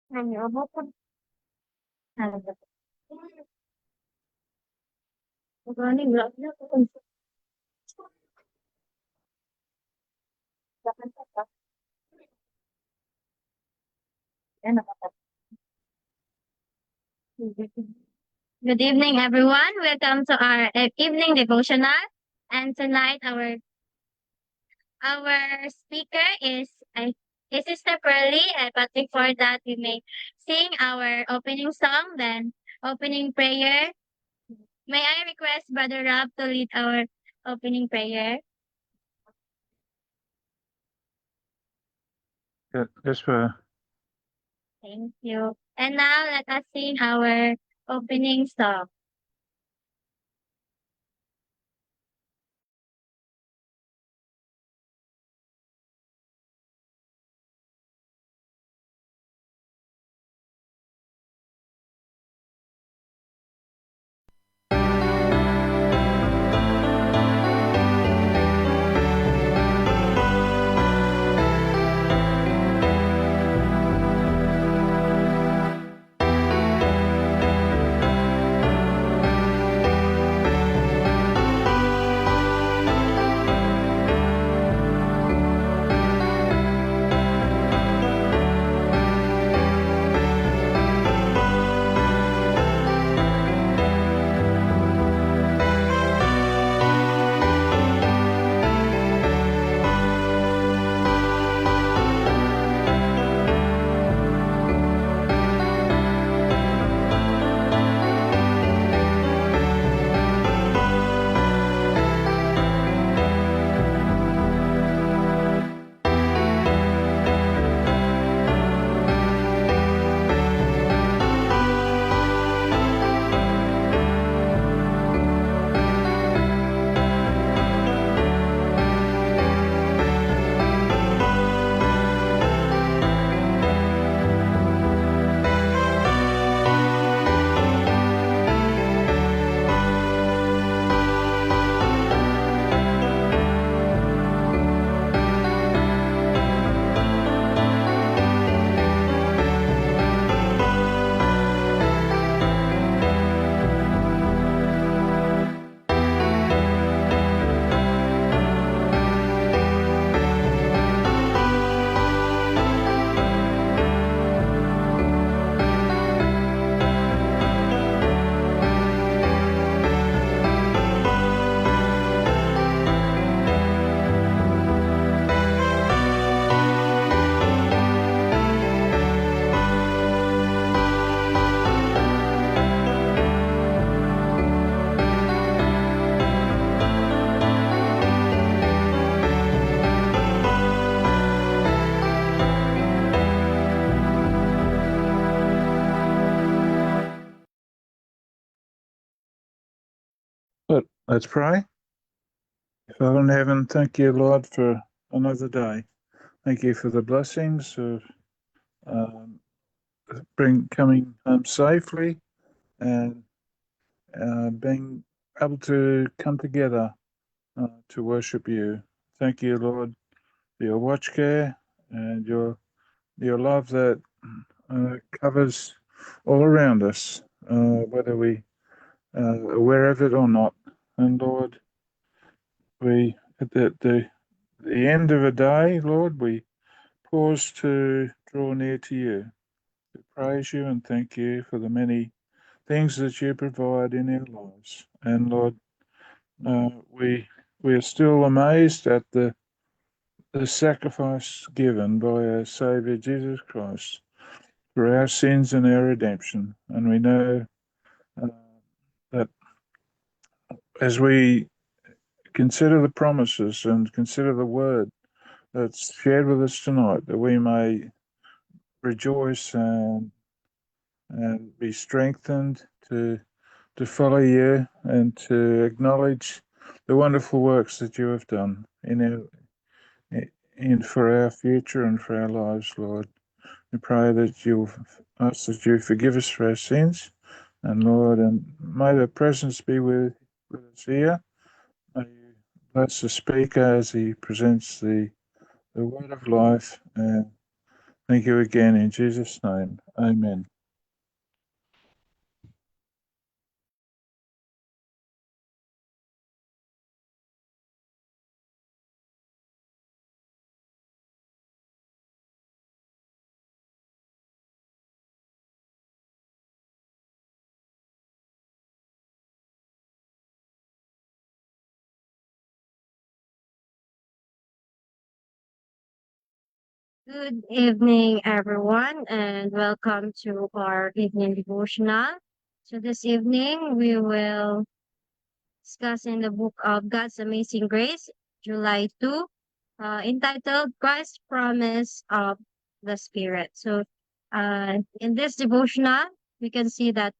Good evening, everyone. Welcome to our evening devotional. And tonight, our speaker is Sister Pearly. But before that, we may sing our opening song, then opening prayer. May I request Brother Rob to lead our opening prayer? Yes, sir. Thank you. And now, let us sing our opening song. Let's pray. Father in heaven, thank you, Lord, for another day. Thank you for the blessings of coming home safely and being able to come together to worship you. Thank you, Lord, for your watch care and your love that covers all around us, whether we are aware of it or not. And Lord, we at the end of a day, Lord, we pause to draw near to you, to praise you and thank you for the many things that you provide in our lives. And Lord, we are still amazed at the sacrifice given by our Saviour Jesus Christ for our sins and our redemption. And we know that as we consider the promises and consider the word that's shared with us tonight, that we may rejoice and be strengthened to follow you and to acknowledge the wonderful works that you have done in for our future and for our lives, Lord. We pray that you'll ask that you forgive us for our sins, and Lord, and may the presence be with us here. May you bless the speaker as he presents the word of life, and Thank you again in Jesus' name. Amen. Good evening, everyone, and welcome to our evening devotional. So this evening, we will discuss in the book of God's Amazing Grace, July 2, entitled Christ's Promise of the Spirit. So in this devotional, we can see that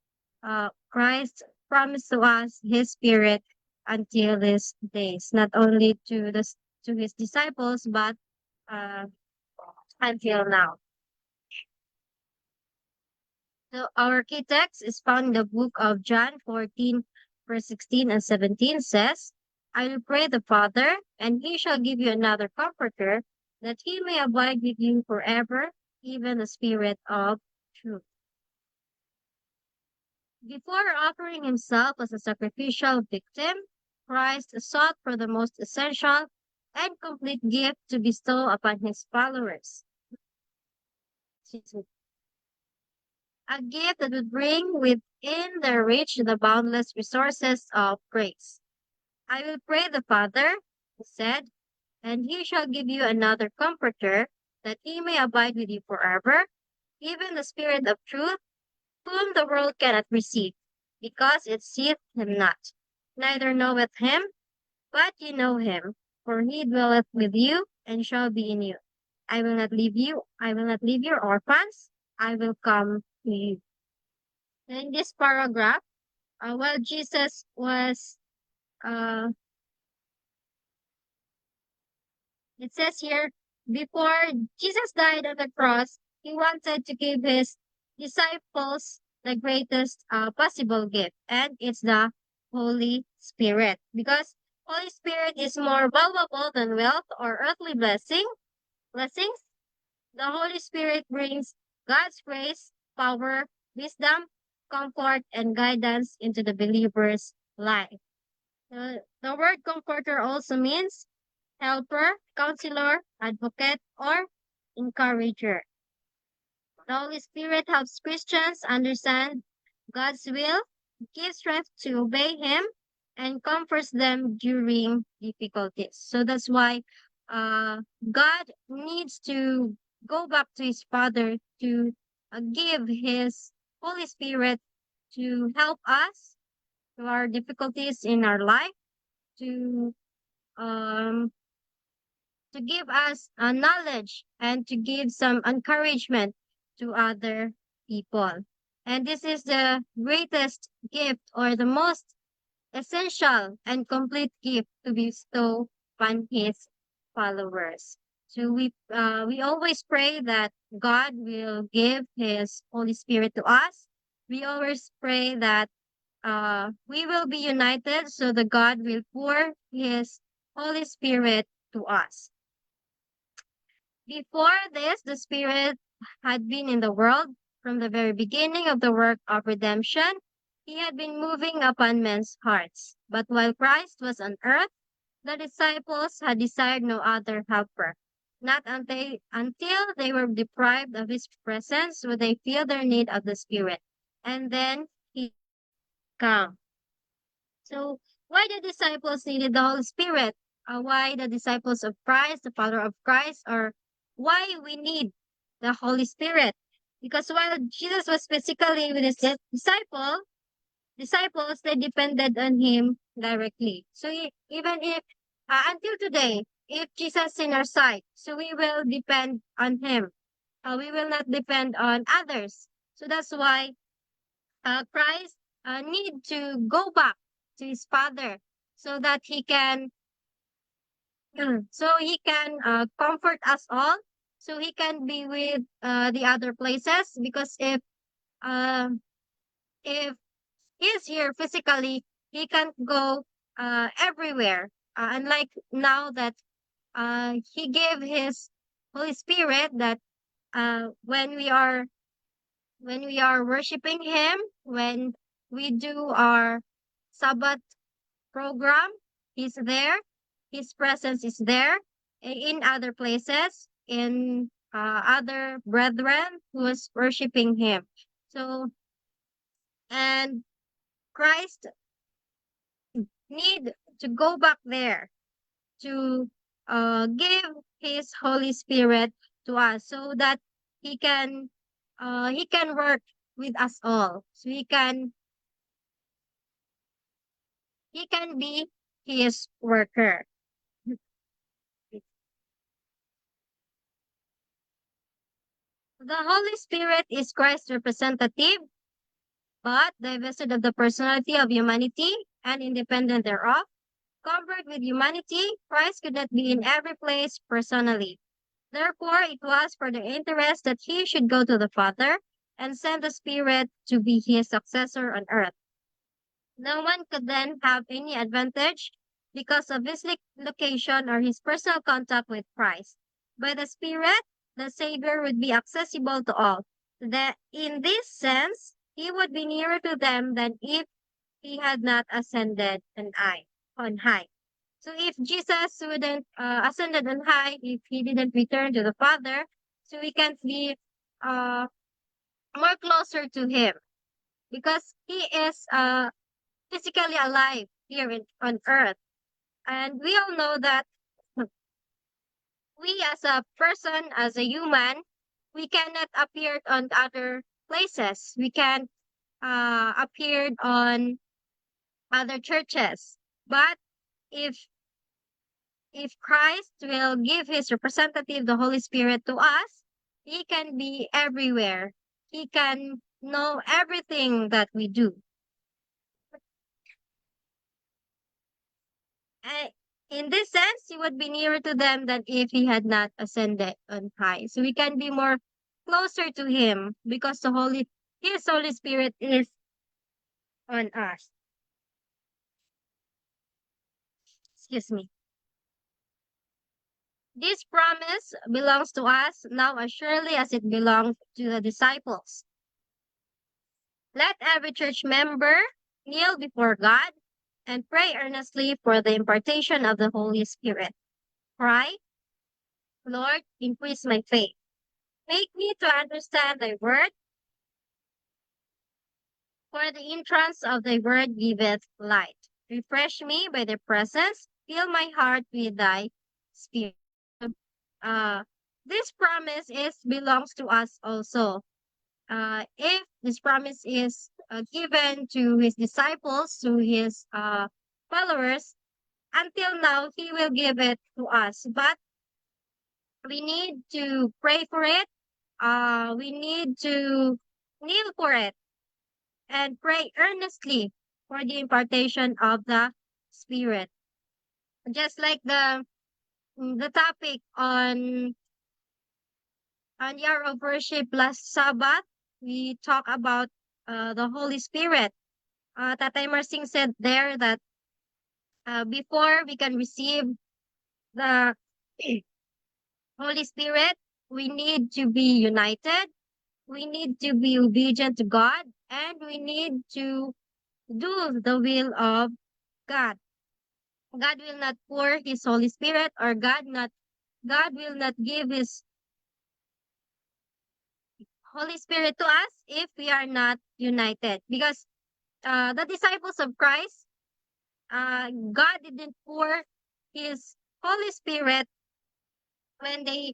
Christ promised to us his Spirit until these days, not only to his disciples, but uh, until now. So our key text is found in the book of John 14, verse 16 and 17 says, I will pray the Father, and he shall give you another comforter, that he may abide with you forever, even the Spirit of truth. Before offering himself as a sacrificial victim, Christ sought for the most essential and complete gift to bestow upon his followers. A gift that would bring within their reach the boundless resources of grace. I will pray the Father, he said, and he shall give you another comforter, that he may abide with you forever, even the Spirit of truth, whom the world cannot receive, because it seeth him not, neither knoweth him, but ye know him, for he dwelleth with you, and shall be in you. I will not leave you, I will not leave your orphans, I will come to you. In this paragraph, while Jesus was, uh, it says here, before Jesus died on the cross, he wanted to give his disciples the greatest possible gift, and it's the Holy Spirit. Because Holy Spirit is more valuable than wealth or earthly blessings. The Holy Spirit brings God's grace, power, wisdom, comfort, and guidance into the believer's life. The word comforter also means helper, counselor, advocate, or encourager. The Holy Spirit helps Christians understand God's will, gives strength to obey Him, and comforts them during difficulties. So that's why God needs to go back to His Father to give His Holy Spirit to help us through our difficulties in our life, to um, to give us knowledge and to give some encouragement to other people. And this is the greatest gift or the most essential and complete gift to bestow upon his followers. So we always pray that God will give his Holy Spirit to us. We always pray that we will be united so that God will pour his Holy Spirit to us. Before this, the Spirit had been in the world from the very beginning of the work of redemption. He had been moving upon men's hearts. But while Christ was on earth, the disciples had desired no other helper. Not until they were deprived of his presence would they feel their need of the Spirit. And then he came. So why the disciples needed the Holy Spirit? Why the disciples of Christ, the follower of Christ, or why we need the Holy Spirit? Because while Jesus was physically with his disciples, they depended on him directly. So even if until today, if Jesus is in our side, so we will depend on him. We will not depend on others. So that's why Christ need to go back to his Father so that he can comfort us all, so he can be with the other places. Because uh, if he's here physically, he can't go everywhere. Unlike now that he gave his Holy Spirit that when we are worshiping Him, when we do our Sabbath program, He's there. His presence is there. In other places, in other brethren who is worshiping Him. So, and Christ need to go back there to give His Holy Spirit to us so that He can work with us all. So He can be His worker. The Holy Spirit is Christ's representative, but divested of the personality of humanity and independent thereof. Covered with humanity, Christ could not be in every place personally. Therefore, it was for their interest that He should go to the Father and send the Spirit to be His successor on earth. No one could then have any advantage because of his location or his personal contact with Christ. By the Spirit, the Savior would be accessible to all. That in this sense, He would be nearer to them than if He had not ascended on high. So if Jesus wouldn't ascended on high, if He didn't return to the Father, so we can't be uh, more closer to Him because He is physically alive here on earth. And we all know that we as a person, as a human, we cannot appear on other places. We can appear on other churches. But if Christ will give His representative, the Holy Spirit, to us, He can be everywhere. He can know everything that we do. Uh, in this sense, He would be nearer to them than if He had not ascended on high. So we can be more closer to Him because His Holy Spirit is on us. Excuse me. This promise belongs to us now as surely as it belonged to the disciples. Let every church member kneel before God and pray earnestly for the impartation of the Holy Spirit. Cry, Lord, increase my faith. Make me to understand thy word, for the entrance of thy word giveth light. Refresh me by thy presence, fill my heart with thy spirit. Uh, this promise belongs to us also. If this promise is given to His disciples, to His followers, until now He will give it to us. But we need to pray for it. We need to kneel for it and pray earnestly for the impartation of the Spirit. Just like the topic on Year of Worship last Sabbath, we talk about the Holy Spirit. Tatay Marsing said there that before we can receive the Holy Spirit, we need to be united, we need to be obedient to God, and we need to do the will of God. God will not pour His Holy Spirit, or God will not give His Holy Spirit to us if we are not united. Because the disciples of Christ, God didn't pour His Holy Spirit when they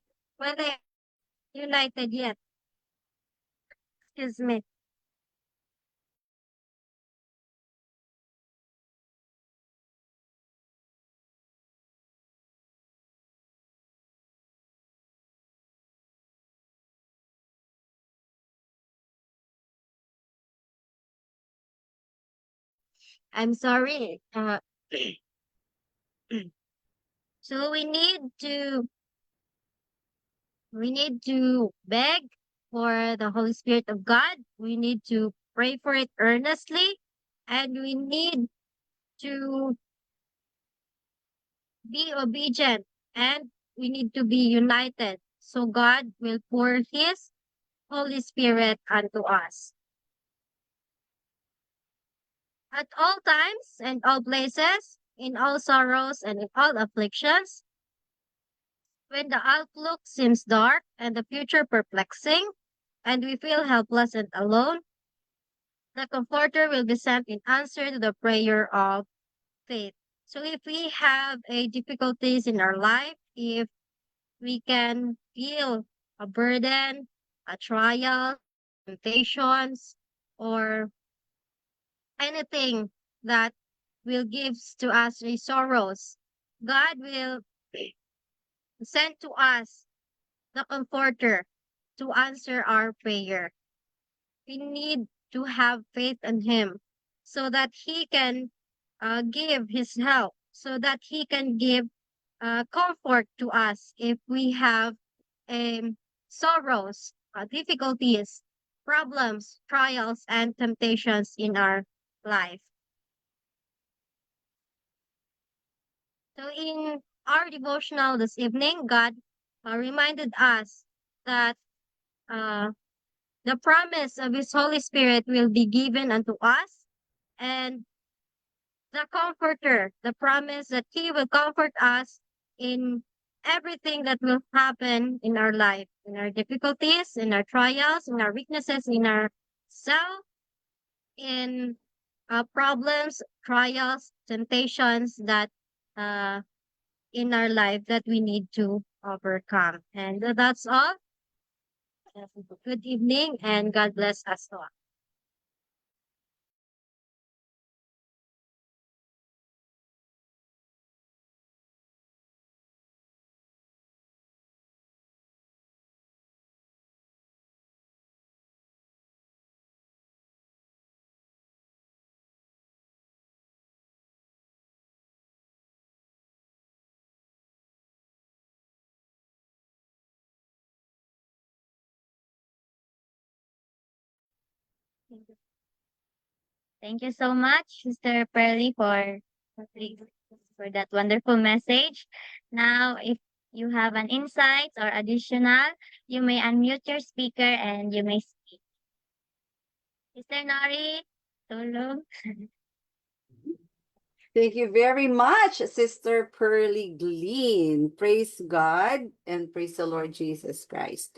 united yet. Excuse me. I'm sorry. So we need to beg for the Holy Spirit of God. We need to pray for it earnestly, and we need to be obedient, and we need to be united So God will pour His Holy Spirit unto us. At all times and all places, in all sorrows and in all afflictions, when the outlook seems dark and the future perplexing, and we feel helpless and alone, the Comforter will be sent in answer to the prayer of faith. So if we have a difficulties in our life, if we can feel a burden, a trial, temptations, or anything that will give to us a sorrows, God will send to us the Comforter to answer our prayer. We need to have faith in Him so that He can give His help, so that He can give comfort to us if we have sorrows, difficulties, problems, trials, and temptations in our life. So, in our devotional this evening, God reminded us that uh, the promise of His Holy Spirit will be given unto us, and the Comforter, the promise that He will comfort us in everything that will happen in our life, in our difficulties, in our trials, in our weaknesses, in our self, in problems, trials, temptations that uh, in our life that we need to overcome. And that's all. Good evening and God bless us all. Thank you so much, Sister Pearly, for that wonderful message. Now, if you have an insight or additional, you may unmute your speaker and you may speak. Sister Nori, tulong. Thank you very much, Sister Pearly Glean. Praise God and praise the Lord Jesus Christ.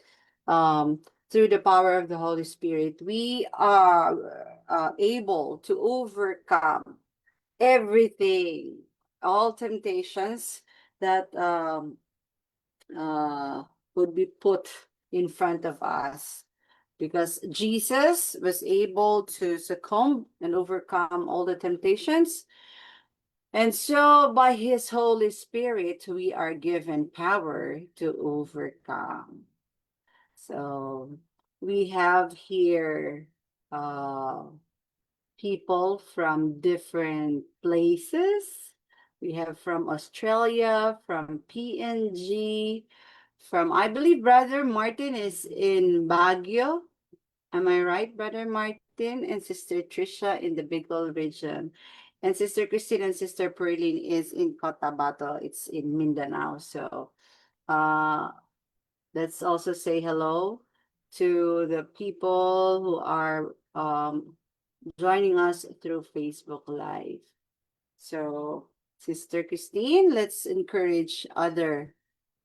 Through the power of the Holy Spirit, we are able to overcome everything, all temptations that would be put in front of us. Because Jesus was able to succumb and overcome all the temptations. And so, by His Holy Spirit, we are given power to overcome. So, we have here people from different places. We have from Australia, from PNG, from, I believe, Brother Martin is in Baguio. Am I right, Brother Martin? And Sister Trisha in the Bicol region. And Sister Christine and Sister Perlin is in Cotabato. It's in Mindanao. So let's also say hello to the people who are joining us through Facebook Live. So, Sister Christine, let's encourage other.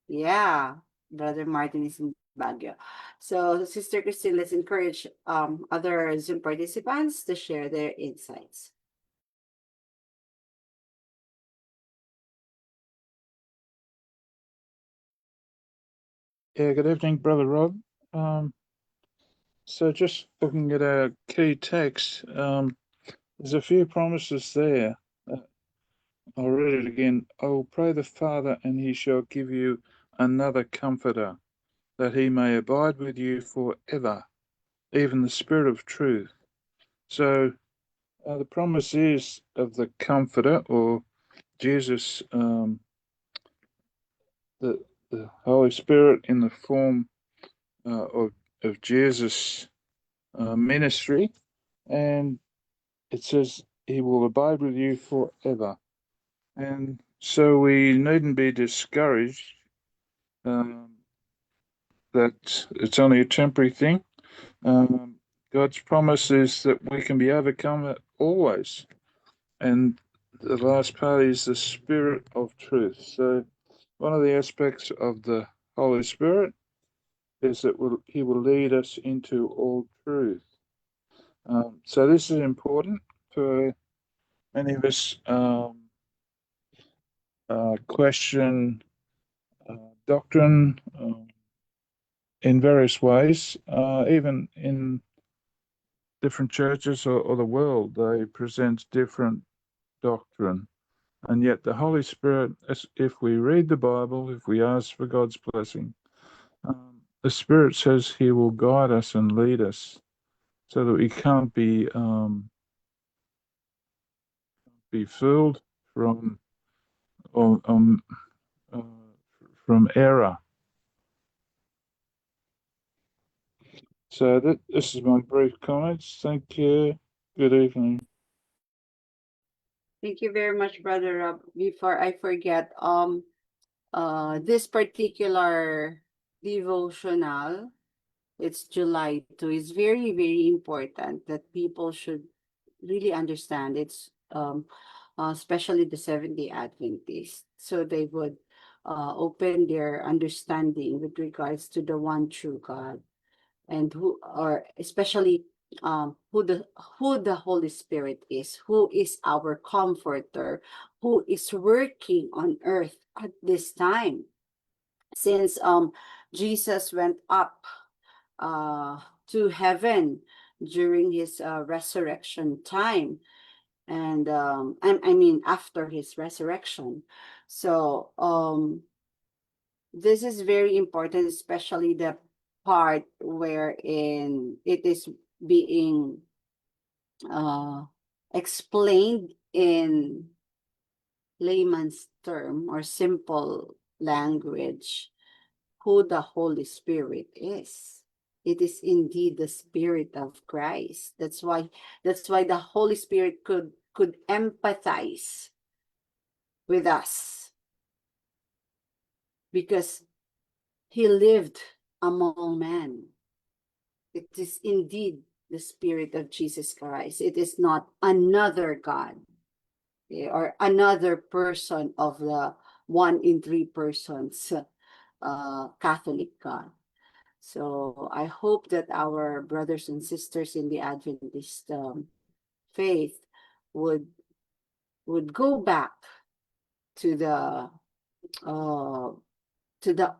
Yeah, Brother Martin is in Baguio. So, Sister Christine, let's encourage other Zoom participants to share their insights. Yeah, good evening, Brother Rob. So just looking at our key text, there's a few promises there. I'll read it again. I will pray the Father, and He shall give you another comforter, that He may abide with you forever, even the Spirit of truth. So the promise is of the comforter, or Jesus, the Holy Spirit in the form of Jesus' ministry, and it says He will abide with you forever. And so we needn't be discouraged that it's only a temporary thing. God's promise is that we can be overcome always. And the last part is the Spirit of truth. So one of the aspects of the Holy Spirit is that He will lead us into all truth. So this is important for many of us. Question doctrine in various ways, even in different churches or the world, they present different doctrine. And yet the Holy Spirit, if we read the Bible, if we ask for God's blessing, the Spirit says He will guide us and lead us so that we can't be fooled from uh, from error. So this is my brief comments. Thank you. Good evening. Thank you very much, Brother Rob. Before I forget, this particular devotional, it's July 2, is very, very important that people should really understand. It's especially the Seventh-day Adventists, so they would open their understanding with regards to the one true God, and who, or especially who the Holy Spirit is, who is our comforter, who is working on earth at this time, since Jesus went up to heaven during his resurrection time, and I mean after his resurrection. So this is very important, especially the part wherein it is being explained in layman's term or simple language, who the Holy Spirit is. It is indeed the Spirit of Christ. That's why the Holy Spirit could empathize with us, because he lived among men. It is indeed the Spirit of Jesus Christ. It is not another God or another person of the one in three persons Catholic God. So I hope that our brothers and sisters in the Adventist faith would go back to the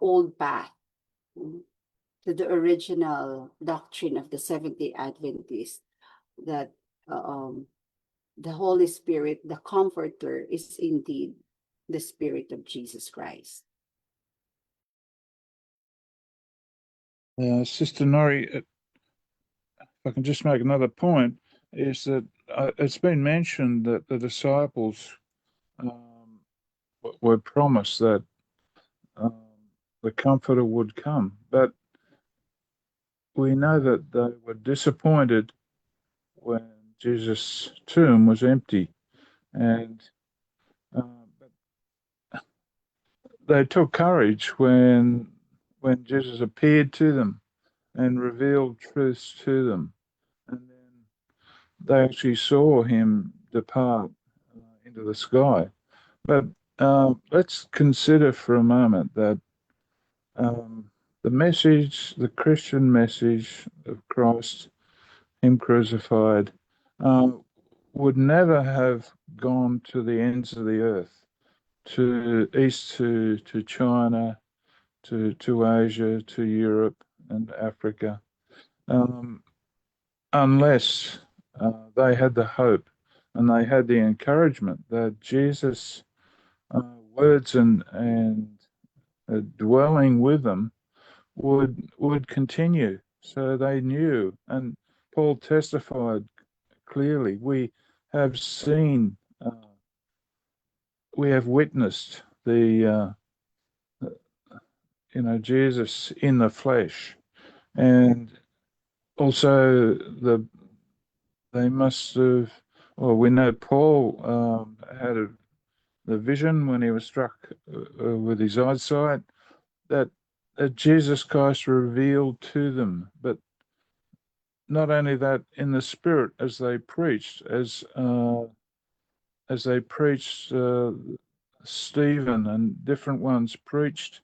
old path, to the original doctrine of the Seventh-day Adventist, that the Holy Spirit, the Comforter, is indeed the Spirit of Jesus Christ. Sister Nori, if I can just make another point, is that it's been mentioned that the disciples were promised that the Comforter would come, but we know that they were disappointed when Jesus' tomb was empty, and they took courage when Jesus appeared to them and revealed truths to them, and then they actually saw him depart into the sky. But let's consider for a moment that the message, the Christian message of Christ, him crucified, would never have gone to the ends of the earth, to east to China, to Asia, to Europe and Africa, unless they had the hope and they had the encouragement that Jesus' words and dwelling with them would continue. So they knew, and Paul testified clearly, we have seen, we have witnessed the Jesus in the flesh, and also they must have. Well, we know Paul had the vision when he was struck with his eyesight, that Jesus Christ revealed to them, but not only that, in the Spirit as they preached, as they preached, Stephen and different ones preached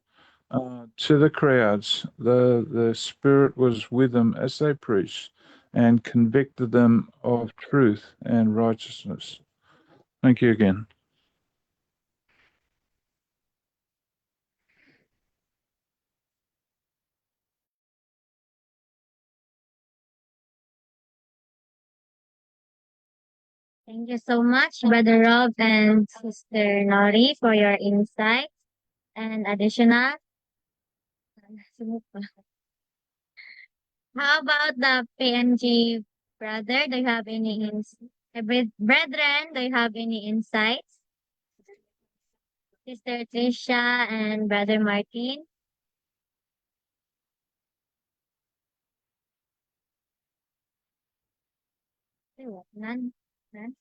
to the crowds. The Spirit was with them as they preached and convicted them of truth and righteousness. Thank you again. Thank you so much, Brother Rob and Sister Nori, for your insights and additional. How about the PNG brother? Do you have any brethren? Do you have any insights? Sister Tricia and Brother Martin? None. None.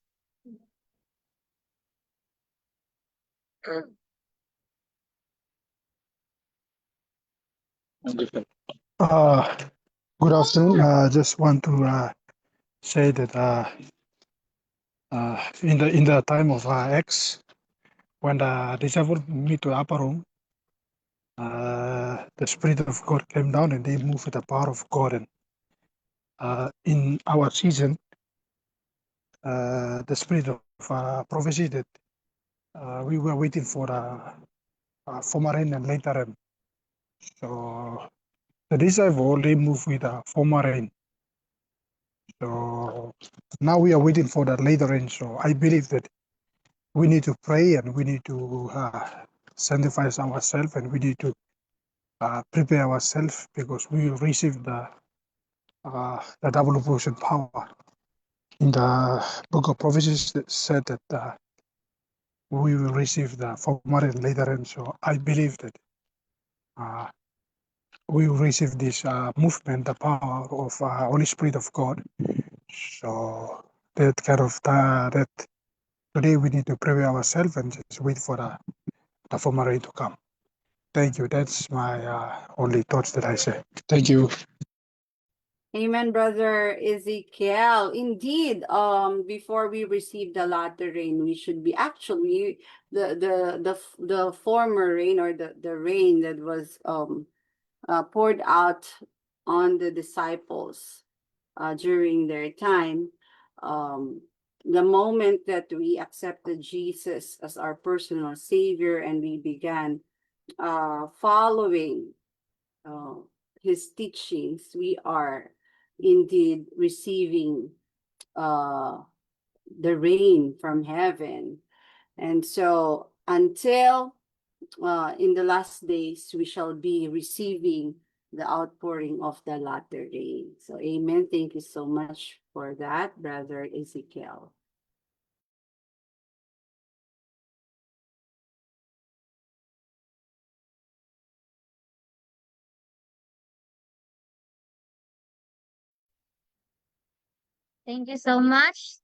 Uh, Good afternoon. Just want to say that in the time of Acts, when the disciples meet to the upper room, the Spirit of God came down and they moved with the power of God. And in our season, the Spirit of prophecy that we were waiting for former rain and later rain. So the disciples they moved with former rain. So now we are waiting for the later rain. So I believe that we need to pray and we need to sanctify ourselves and we need to prepare ourselves because we will receive the double portion power. In the book of Prophecies, it said that we will receive the former and later rain. So I believe that we will receive this movement, the power of Holy Spirit of God. So that kind of that today we need to prepare ourselves and just wait for the former rain to come. Thank you. That's my only thoughts that I say. Thank you. Amen, Brother Ezekiel. Indeed, before we receive the latter rain, we should be actually the former rain or the rain that was poured out on the disciples during their time. The moment that we accepted Jesus as our personal Savior and we began following his teachings, we are indeed receiving the rain from heaven. And so until in the last days, we shall be receiving the outpouring of the latter rain. So amen. Thank you so much for that, Brother Ezekiel. Thank you so much.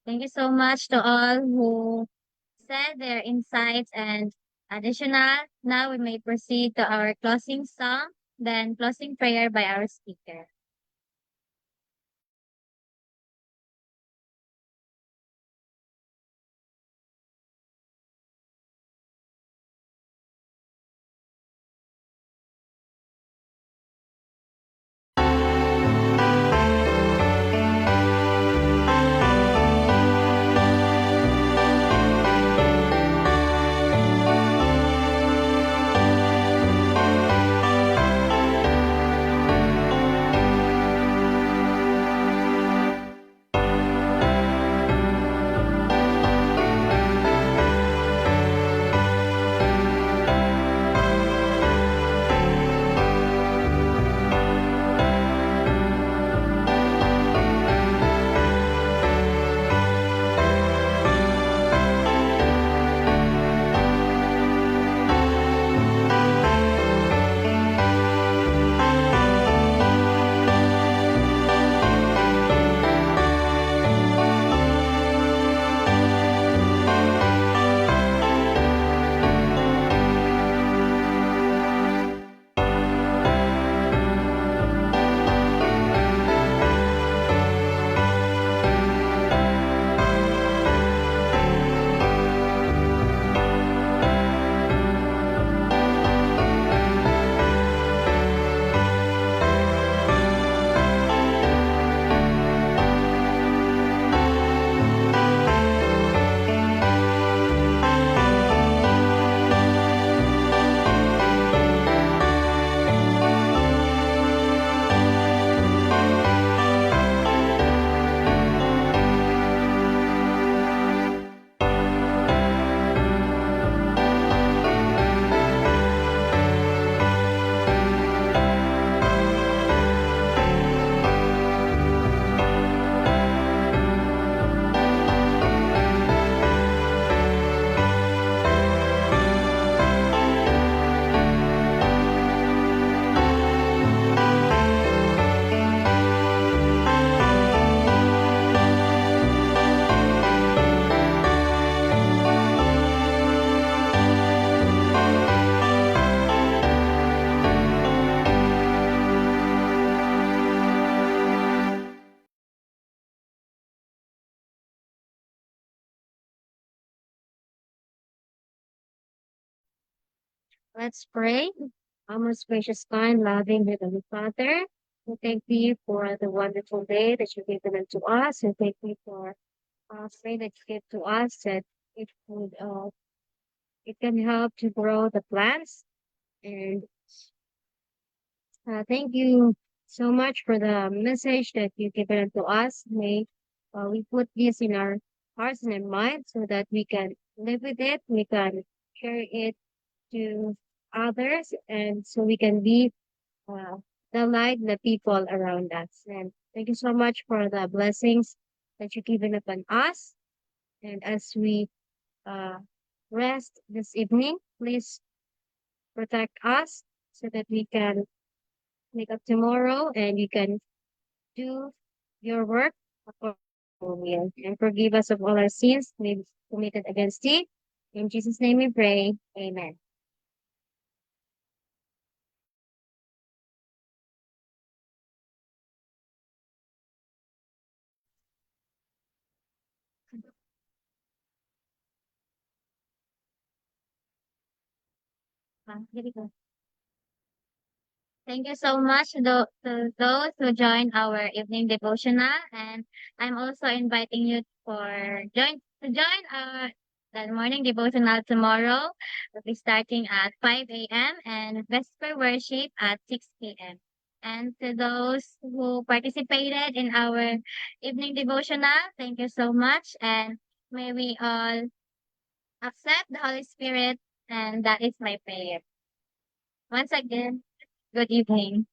Thank you so much to all who said their insights and additional. Now we may proceed to our closing song, then closing prayer by our speaker. Let's pray. Our most gracious, kind, loving Heavenly Father, we thank you for the wonderful day that you've given unto us. We thank you for pray that you give to us that it would it can help to grow the plants. And thank you so much for the message that you've given unto us. May we put this in our hearts and in mind so that we can live with it, we can share it to others, and so we can be uh, the light, the people around us. And thank you so much for the blessings that you've given upon us. And as we uh, rest this evening, please protect us so that we can make up tomorrow and we can do your work according to your will. And forgive us of all our sins we've committed against thee. In Jesus' name we pray. Amen. Here we go. Thank you so much to those who joined our evening devotional, and I'm also inviting you to join the morning devotional tomorrow. We'll be starting at 5 a.m. and Vesper worship at 6 p.m. And to those who participated in our evening devotional, thank you so much, and may we all accept the Holy Spirit, and that is my prayer. Once again, good evening.